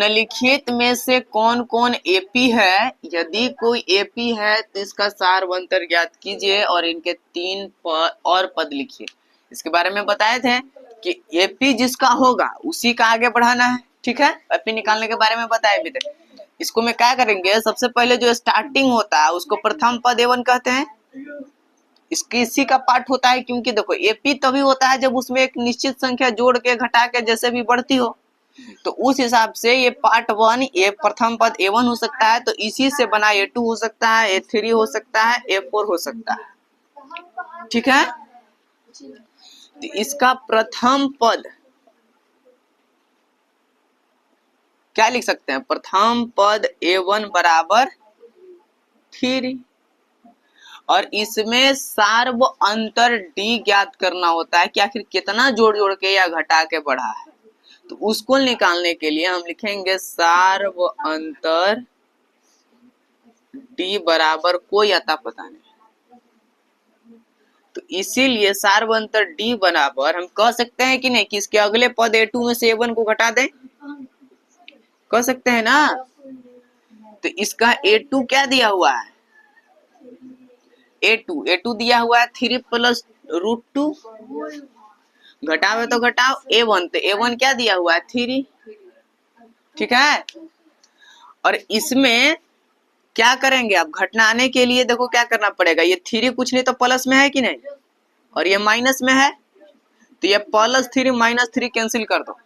निम्नलिखित में से कौन कौन एपी है? यदि कोई एपी है तो इसका सारवंतर ज्ञात कीजिए और इनके 3 और पद लिखिए। इसके बारे में बताए थे कि एपी जिसका होगा उसी का आगे बढ़ाना है। ठीक है, एपी निकालने के बारे में बताए भी थे। इसको में क्या करेंगे, सबसे पहले जो स्टार्टिंग होता है उसको प्रथम पद A1 कहते हैं। इसकी इसी का पार्ट होता है, क्योंकि देखो एपी तभी होता है जब उसमें एक निश्चित संख्या जोड़ के घटा के जैसे भी बढ़ती हो। तो उस हिसाब से ये पार्ट 1 ये प्रथम पद A1 हो सकता है, तो इसी से बना A2 हो सकता है, A3 हो सकता है, A4 हो सकता है। ठीक है, तो इसका प्रथम पद क्या लिख सकते हैं? प्रथम पद A1 बराबर 3 और इसमें सार्व अंतर D ज्ञात करना होता है कि आखिर कितना जोड़ जोड़ के या घटा के बढ़ा है। तो उसको निकालने के लिए हम लिखेंगे सार्व अंतर D बराबर कोई अता पता नहीं। तो इसीलिए सार्व अंतर D बराबर हम कह सकते हैं कि नहीं कि इसके अगले पद A2 में से A1 को घटा दें, कह सकते हैं ना। तो इसका A2 क्या दिया हुआ है? A2 दिया हुआ है 3 प्लस √2, घटावे तो घटाओ A1, तो A1 क्या दिया हुआ है? 3। ठीक है, और इसमें क्या करेंगे अब घटाने के लिए? देखो क्या करना पड़ेगा, ये 3 कुछ नहीं तो प्लस में है कि नहीं, और ये माइनस में है, तो ये +3 -3 कैंसिल कर दो।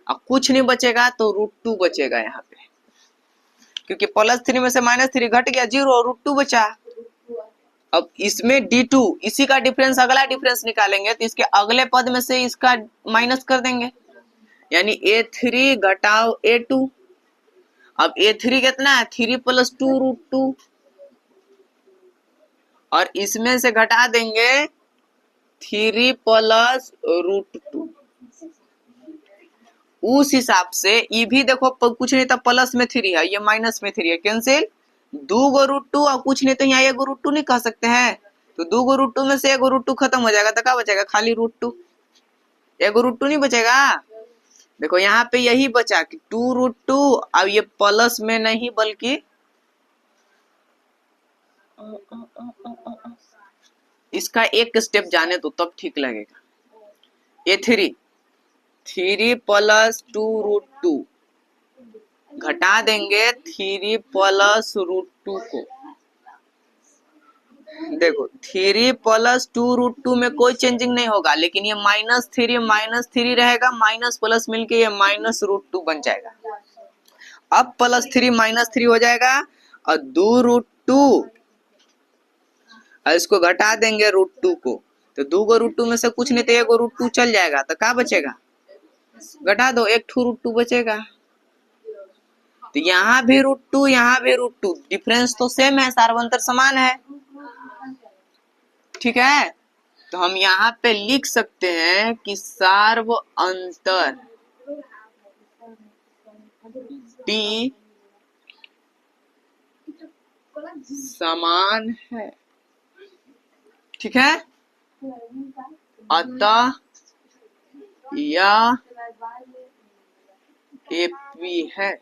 अब कुछ नहीं बचेगा तो √2 बचेगा यहाँ पे, क्योंकि +3 में से -3 घट गया 0 और √2 बचा। अब इसमें D2 इसी का डिफरेंस, अगला डिफरेंस निकालेंगे तो इसके अगले पद में से इसका माइनस कर देंगे, यानी A3 घटाओ A2। अब A3 कितना है? 3 + 2 √2, और इसमें से घटा देंगे 3 + √2। उस हिसाब से ये भी देखो कुछ नहीं तो प्लस में 3 है, ये माइनस में 3 है, कैंसिल। 2 √2 और कुछ नहीं तो यहाँ 1 √2 नहीं कह सकते हैं, तो 2 √2 में से 1 √2 खत्म हो जाएगा, तो क्या बचेगा? खाली √2, 1 √2 नहीं बचेगा। देखो यहाँ पे यही बचा कि 2 √2, अब ये प्लस में नहीं बल्कि इसका एक स्टेप जाने तो तब ठीक लगेगा। A3 3 + 2 √2 घटा देंगे 3 + √2 को। देखो 3 + 2 √2 में कोई चेंजिंग नहीं होगा, लेकिन ये -3 रहेगा, माइनस प्लस मिलके ये -√2 बन जाएगा। अब +3 -3 हो जाएगा और 2 √2, और इसको घटा देंगे √2 को, तो 2 √2 में से कुछ नहीं तो 1 √2 चल जाएगा, तो क्या बचेगा? घटा दो, 1 √2 बचेगा। तो यहाँ भी √2 यहाँ भी √2, डिफरेंस तो सेम है, सार्वंतर समान है। ठीक है, तो हम यहाँ पे लिख सकते हैं कि सार्व अंतर D समान है। ठीक है, अतः यह एपी है।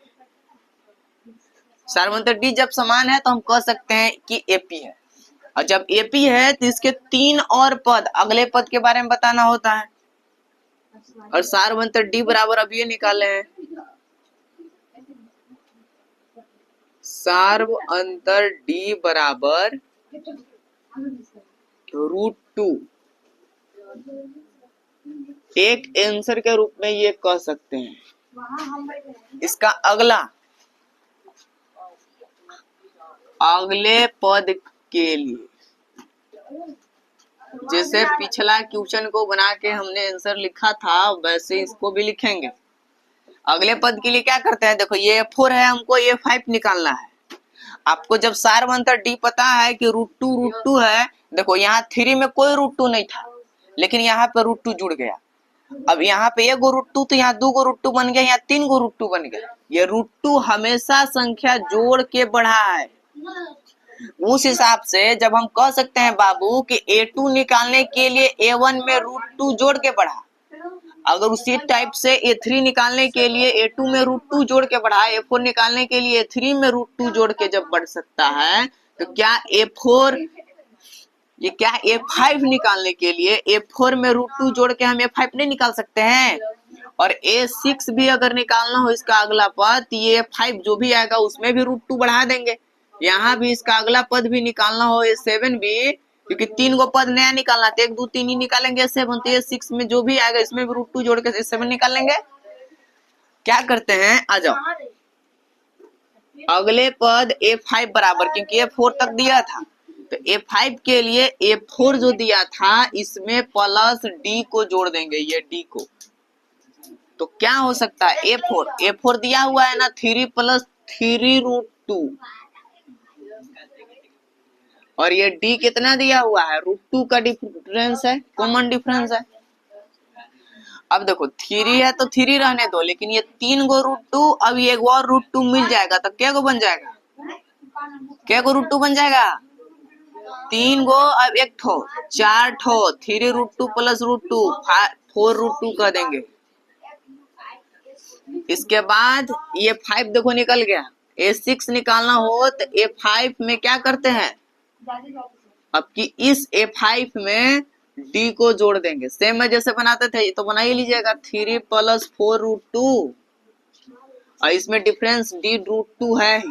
सार्वंतर D जब समान है तो हम कह सकते हैं कि एपी है, और जब एपी है तो इसके 3 और पद, अगले पद के बारे में बताना होता है, और सार्वंतर D बराबर अब ये निकाले हैं, सार्व अंतर D बराबर √2। एक आंसर के रूप में ये कह सकते हैं। इसका अगले पद के लिए, जैसे पिछला क्वेश्चन को बना के हमने आंसर लिखा था वैसे इसको भी लिखेंगे। अगले पद के लिए क्या करते हैं, देखो ये A4 है, हमको A5 निकालना है। आपको जब सार्वंतर D पता है कि √2 है, देखो यहाँ 3 में कोई √2 नहीं था, लेकिन यहाँ पे √2 जुड़ गया। अब यहाँ पे 1 √2 तो यहाँ 2 √2 बन गया, यहाँ 3 √2 बन गया। ये √2 हमेशा संख्या जोड़ के बढ़ा है। उस हिसाब से जब हम कह सकते हैं बाबू कि A2 निकालने के लिए A1 में √2 जोड़ के बढ़ा, अगर उसी टाइप से A3 निकालने के लिए A2 में √2 जोड़ के बढ़ा, A4 निकालने के लिए A3 में √2 जोड़ के जब बढ़ सकता है, तो क्या A4 ये क्या A5 निकालने के लिए A4 में √2 जोड़ के हम A5 नहीं निकाल सकते हैं? और A6 भी अगर निकालना हो इसका अगला पद, ये A5 जो भी आएगा उसमें भी √2 बढ़ा देंगे। यहाँ भी इसका अगला पद भी निकालना हो A7 भी, क्योंकि 3 गो पद नया निकालना तो 1 2 3 ही निकालेंगे A7, तो A6 में जो भी आएगा इसमें भी √2 जोड़ के A7 निकालेंगे। क्या करते हैं, आ जाओ अगले पद A5 बराबर, क्योंकि A4 तक दिया था, तो A5 के लिए A4 जो दिया था इसमें प्लस D को जोड़ देंगे, ये D को। तो क्या हो सकता है, A4 दिया हुआ है ना 3 + 3√2, और ये D कितना दिया हुआ है, √2 का डिफरेंस है, कॉमन डिफरेंस है। अब देखो 3 है तो 3 रहने दो, लेकिन ये 3 गो √2, अब ये एक और √2 मिल जाएगा तो क्या गो बन जाएगा, क्या गो √2 बन जाएगा, 3 गो, अब 1 ठो 4 ठो, 3√2 + √2 4√2 कर देंगे। इसके बाद ये 5 देखो निकल गया, A6 निकालना हो तो A5 में क्या करते हैं, अब कि इस A5 में D को जोड़ देंगे, सेम में जैसे बनाते थे तो बना ही लीजिएगा, 3 + 4√2, और इसमें डिफरेंस D √2 है,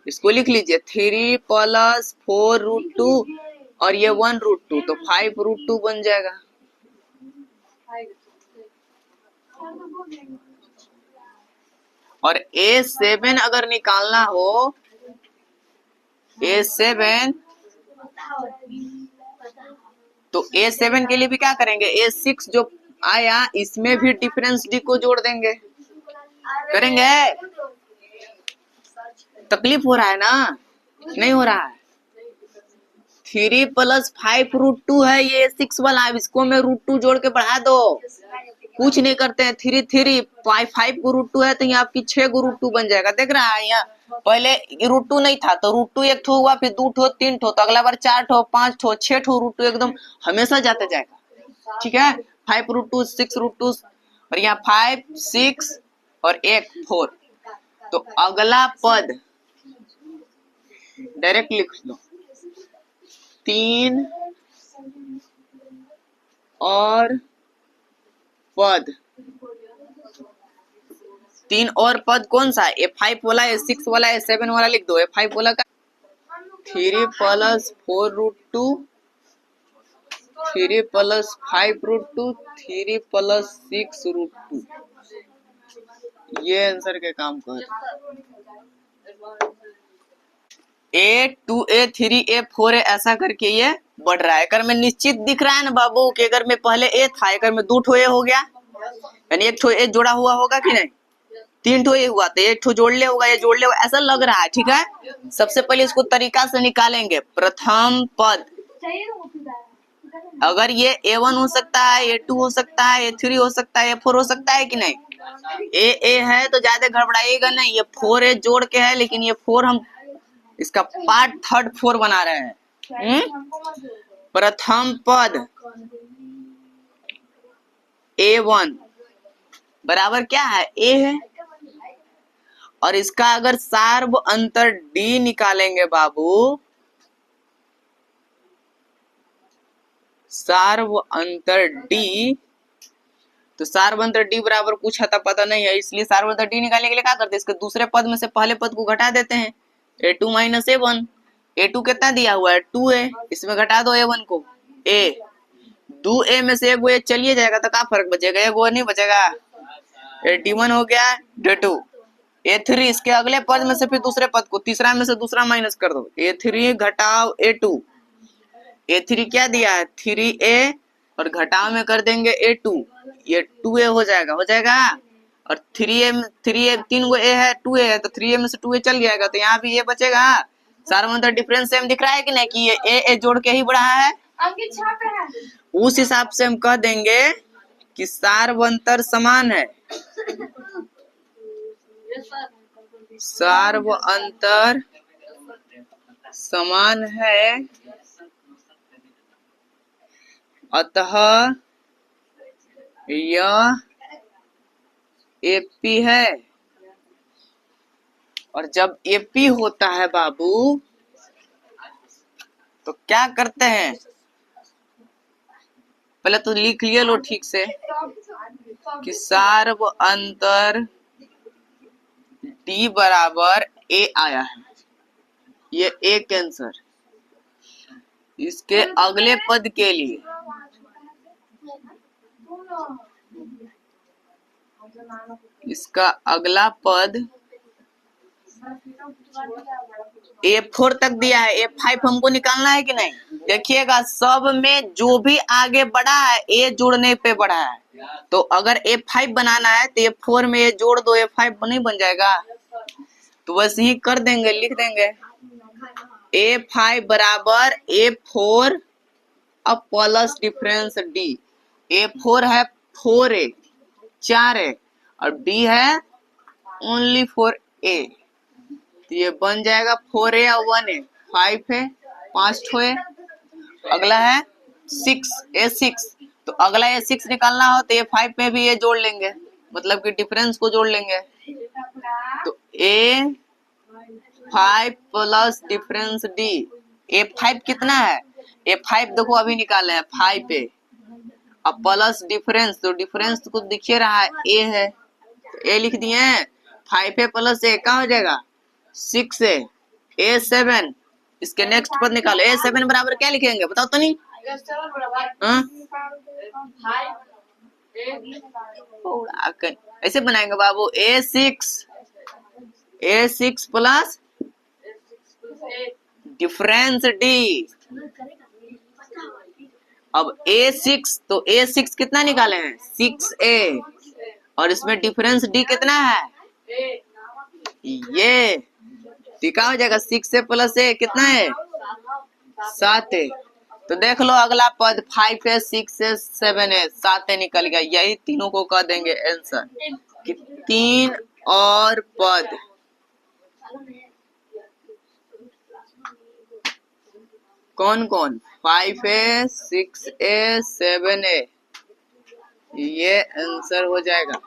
इसको लिख लीजिए 3 + 4√2, और ये 1√2 तो 5√2 बन जाएगा। और A7 अगर निकालना हो, A7 तो A7 के लिए भी क्या करेंगे, A6 जो आया इसमें भी डिफरेंस D को जोड़ देंगे, करेंगे। तकलीफ हो रहा है ना, नहीं हो रहा है, 3 + 5√2 है ये A6 वाला, इसको में √2 जोड़ के बढ़ा दो, कुछ नहीं करते हैं, 3 5 को √2 है तो यहाँ आपकी 6 को √2 बन जाएगा, देख रहा है, यहाँ पहले √2 नहीं था तो √2 एक ठो हुआ, फिर 2 ठो 3 ठो, तो अगला बार 4 ठो 5 ठो 6 ठो √2 एकदम हमेशा जाते जाएगा, ठीक है। 5√2 6√2, और यहाँ 5 6 और 1 4, तो अगला पद डायरेक्ट लिख लो, 3 और पद, 3 और पद कौन सा है, A5 वाला, A6 वाला, A7 वाला लिख दो। A5 वाला का 3 + 4√2, 3 + 5√2, 3 + 6√2, ये आंसर के काम कर। A2 A3 A4 ऐसा करके ये बढ़ रहा है, अगर में निश्चित दिख रहा है ना बाबू कि अगर में पहले A था, अगर में 2 ठो A हो गया, यानी 1 ठो A जोड़ा हुआ होगा कि नहीं, 3 ठो A हुआ तो 1 ठो जोड़ ले होगा, ये जोड़ ले होगा, ऐसा लग रहा है, ठीक है। सबसे पहले इसको तरीका से निकालेंगे, प्रथम पद, अगर ये A1 हो सकता है, A2 हो सकता है, A3 हो सकता है, A4 हो सकता है कि नहीं, A है तो ज्यादा घबराइएगा नहीं, ये 4A जोड़ के है, लेकिन ये 4 हम इसका पार्ट थर्ड 4 बना रहे हैं। प्रथम पद A1 बराबर क्या है, A है, और इसका अगर सार्व अंतर D निकालेंगे बाबू, सार्व अंतर D, तो सार्व अंतर D बराबर कुछ आता पता नहीं है, इसलिए सार्व अंतर D निकालने के लिए क्या करते हैं, इसके दूसरे पद में से पहले पद को घटा देते हैं, A2 - A1, A2 कितना दिया हुआ है 2A, इसमें घटा दो A1 को, A 2A में से 1 A चलिए जाएगा तो क्या फर्क बचेगा, 1 नहीं बचेगा, D1 हो गया D2, A3 इसके अगले पद में से फिर दूसरे पद को, तीसरा में से दूसरा माइनस कर दो, A3 घटाओ A2, A3 क्या दिया है 3A, और घटाव में कर देंगे A2, ये 2A हो जाएगा, और 3A 3 गो A है 2A है, तो 3A में से 2A चल जाएगा, तो यहाँ भी ये बचेगा, सारा मतलब डिफरेंस सेम दिख रहा है कि नहीं, कि ये A जोड़ के ही बढ़ा है, उस हिसाब से हम कह देंगे कि सार्वंतर समान है, सार्व अंतर समान है, अतः यह AP है, और जब AP होता है बाबू तो क्या करते हैं, पहले तो लिख लिए लो ठीक से कि सार्व अंतर D बराबर A आया है, ये एक आंसर। इसके अगले पद के लिए इसका अगला पद A4 तक दिया है, A5 हमको निकालना है कि नहीं। देखिएगा सब में जो भी आगे बढ़ा है A जोड़ने पे बढ़ा है, तो अगर A5 बनाना है तो A4 में A जोड़ दो, A5 नहीं बन जाएगा। तो वैसे ही कर देंगे, लिख देंगे A5 बराबर A4 अब प्लस डिफरेंस D। A4 है 4A 4A और D है ओनली 4A, तो ये बन जाएगा 4A और 1A 5 है, 5 है। अगला है 6 A6, तो अगला A6 निकालना हो तो A5 में भी ये जोड़ लेंगे, मतलब कि डिफरेंस को जोड़ लेंगे। तो A5 plus difference D, A5 कितना है, A5 देखो अभी निकाले हैं 5A, अब प्लस डिफरेंस, तो डिफरेंस तो कुछ दिख रहा है A है, तो A लिख दिए हैं। 5A प्लस A क्या हो जाएगा 6A, A7 इसके नेक्स्ट पद निकालो, A7 बराबर क्या लिखेंगे बताओ तो नहीं। ऐसे बनाएंगे बाबू, A6 प्लस डिफरेंस D। अब A6, तो A6 कितना निकाले हैं 6A, और इसमें डिफरेंस D कितना है ये, क्या हो जाएगा 6A प्लस A कितना है 7A। तो देख लो अगला पद 5A 6A 7A 7A निकल गया, यही तीनों को कह देंगे आंसर कि 3 और पद। कौन कौन 5A 6A 7A, ये आंसर हो जाएगा।